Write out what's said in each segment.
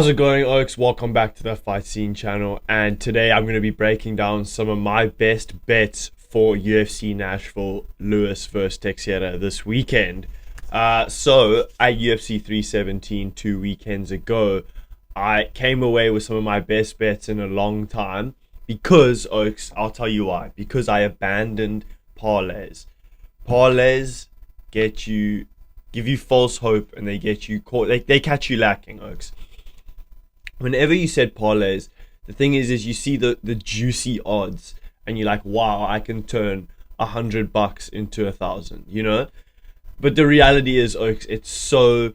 How's it going, Oaks? Welcome back to the Fight Scene channel, and today I'm going to be breaking down some of my best bets for UFC Nashville Lewis vs Teixeira this weekend. So at UFC 317 2 weekends ago, I came away with some of my best bets in a long time because, Oaks, I'll tell you why. Because I abandoned parlays. Parlays give you false hope, and they get you caught. They catch you lacking, Oaks. Whenever you said parlays, the thing is you see the juicy odds, and you're like, wow, I can turn $100 into 1,000, you know. But the reality is, Oaks, it's so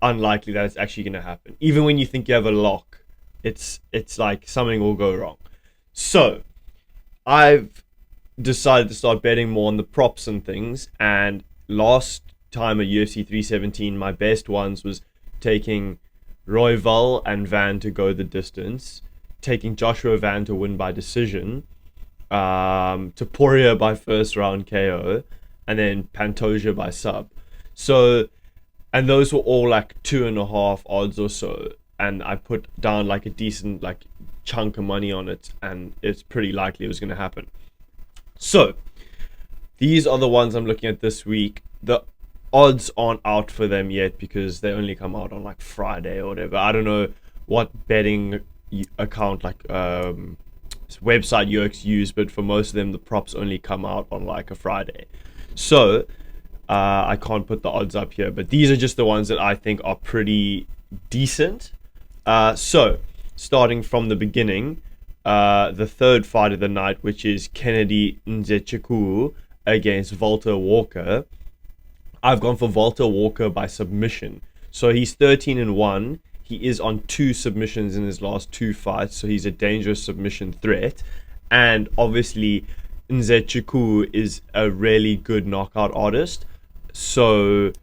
unlikely that it's actually going to happen. Even when you think you have a lock, it's like something will go wrong. So I've decided to start betting more on the props and things. And last time at UFC 317, my best ones was taking Royval and Van to go the distance, taking Joshua Van to win by decision, Topuria by first round KO, and then Pantoja by sub. So, and those were all like 2.5 odds or so, and I put down like a decent like chunk of money on it, and it's pretty likely it was going to happen. So these are the ones I'm looking at this week. The odds aren't out for them yet because they only come out on like Friday or whatever. I don't know what betting account like website you use, but for most of them the props only come out on like a Friday. So I can't put the odds up here, but these are just the ones that I think are pretty decent. So starting from the beginning, the third fight of the night, which is Kennedy Nzechukwu against Walter Walker. I've gone for Walter Walker by submission. So he's 13-1. He is on 2 submissions in his last 2 fights, so he's a dangerous submission threat. And obviously, Nzechukwu is a really good knockout artist. So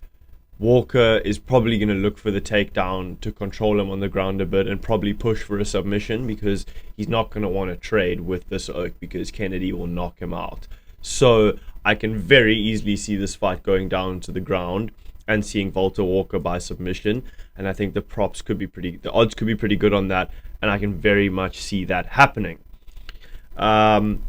Walker is probably going to look for the takedown to control him on the ground a bit and probably push for a submission because he's not going to want to trade with this Oak because Kennedy will knock him out. So I can very easily see this fight going down to the ground and seeing Walter Walker by submission, and I think the odds could be pretty good on that, and I can very much see that happening. Then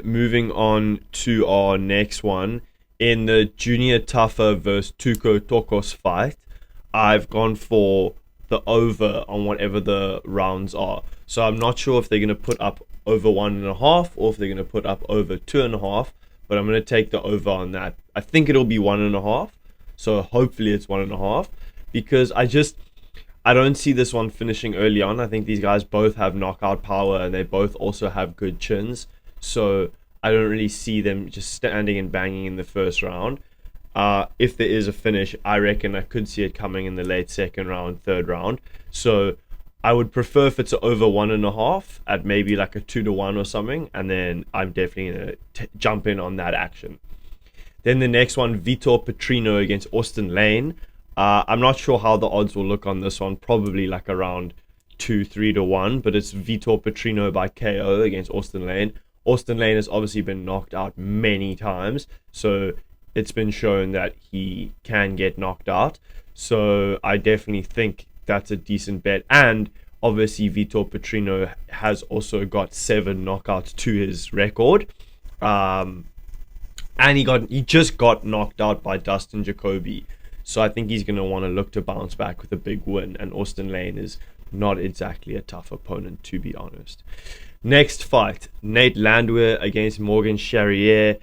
moving on to our next one, in the Junior Tafa versus Tuko Tokos fight, I've gone for the over on whatever the rounds are. So I'm not sure if they're going to put up over 1.5 or if they're going to put up over 2.5, but I'm going to take the over on that. I think it'll be 1.5, so hopefully it's 1.5, because I don't see this one finishing early on. I think these guys both have knockout power and they both also have good chins, so I don't really see them just standing and banging in the first round. If there is a finish, I reckon I could see it coming in the late second round, third round. So I would prefer if it's over 1.5 at maybe like a 2-1 or something, and then I'm definitely going to jump in on that action. Then the next one, Vitor Petrino against Austin Lane. I'm not sure how the odds will look on this one, probably like around 2-3-1, but it's Vitor Petrino by KO against Austin Lane. Austin Lane has obviously been knocked out many times, so it's been shown that he can get knocked out. So I definitely think that's a decent bet. And obviously Vitor Petrino has also got 7 knockouts to his record. And he just got knocked out by Dustin Jacoby. So I think he's going to want to look to bounce back with a big win. And Austin Lane is not exactly a tough opponent, to be honest. Next fight, Nate Landwehr against Morgan Charrier.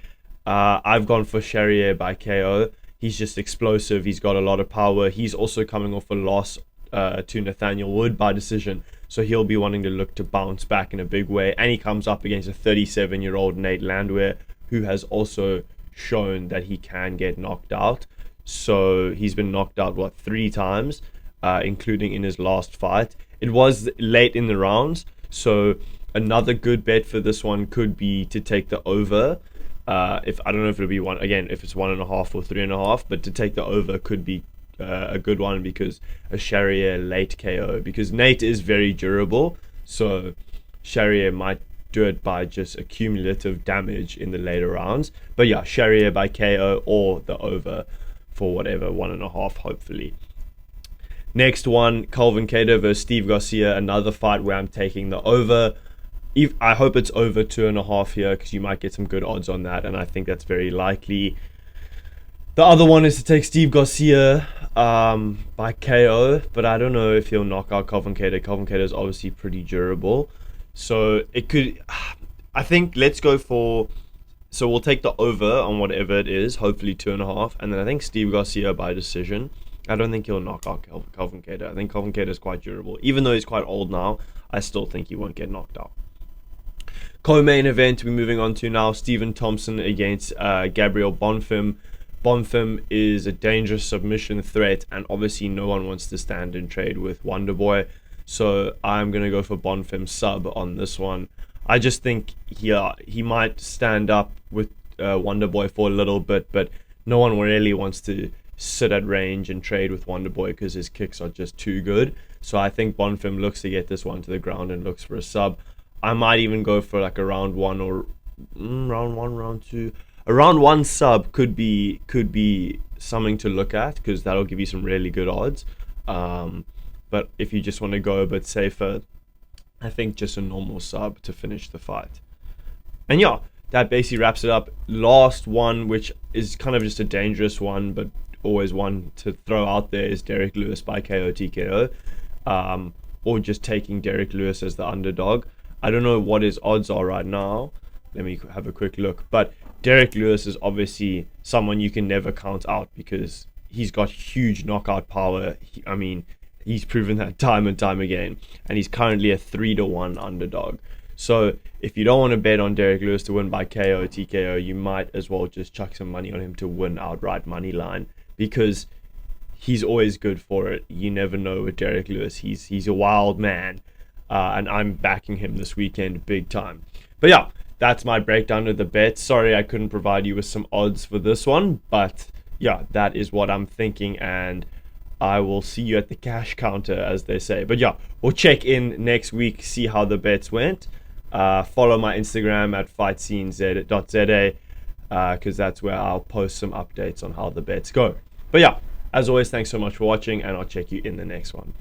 I've gone for Charrier by KO. He's just explosive. He's got a lot of power. He's also coming off a loss to Nathaniel Wood by decision, so he'll be wanting to look to bounce back in a big way. And he comes up against a 37-year-old Nate Landwehr who has also shown that he can get knocked out. So he's been knocked out 3 times, including in his last fight. It was late in the rounds, so another good bet for this one could be to take the over. If I don't know if it'll be one again, if it's 1.5 or 3.5, but to take the over could be a good one because a Charrier late KO, because Nate is very durable, so Charrier might do it by just accumulative damage in the later rounds. But yeah, Charrier by KO or the over for whatever, 1.5 hopefully. Next one, Calvin Kattar versus Steve Garcia, another fight where I'm taking the over. I hope it's over 2.5 here because you might get some good odds on that, and I think that's very likely. The other one is to take Steve Garcia by KO, but I don't know if he'll knock out Calvin Kattar. Calvin Kattar is obviously pretty durable, so it could. I think let's go for. So we'll take the over on whatever it is, hopefully 2.5, and then I think Steve Garcia by decision. I don't think he'll knock out Calvin Kattar. I think Calvin Kattar is quite durable, even though he's quite old now. I still think he won't get knocked out. Co-main event we're moving on to now, Stephen Thompson against Gabriel Bonfim. Bonfim is a dangerous submission threat, and obviously no one wants to stand and trade with Wonderboy, so I'm going to go for Bonfim sub on this one. I just think he might stand up with Wonderboy for a little bit, but no one really wants to sit at range and trade with Wonderboy because his kicks are just too good. So I think Bonfim looks to get this one to the ground and looks for a sub. I might even go for like a round one or round two. A round one sub could be something to look at because that'll give you some really good odds. But if you just want to go a bit safer, I think just a normal sub to finish the fight. And yeah, that basically wraps it up. Last one, which is kind of just a dangerous one, but always one to throw out there, is Derek Lewis by KO TKO. Or just taking Derek Lewis as the underdog. I don't know what his odds are right now. Let me have a quick look. But Derek Lewis is obviously someone you can never count out because he's got huge knockout power. He's proven that time and time again. And he's currently a 3-1 underdog. So if you don't want to bet on Derek Lewis to win by KO TKO, you might as well just chuck some money on him to win outright money line because he's always good for it. You never know with Derek Lewis. He's a wild man. And I'm backing him this weekend big time. But yeah, that's my breakdown of the bets. Sorry I couldn't provide you with some odds for this one, but yeah, that is what I'm thinking, and I will see you at the cash counter, as they say. But yeah, we'll check in next week, see how the bets went. Follow my Instagram at fightscene.za because that's where I'll post some updates on how the bets go. But yeah, as always, thanks so much for watching, and I'll check you in the next one.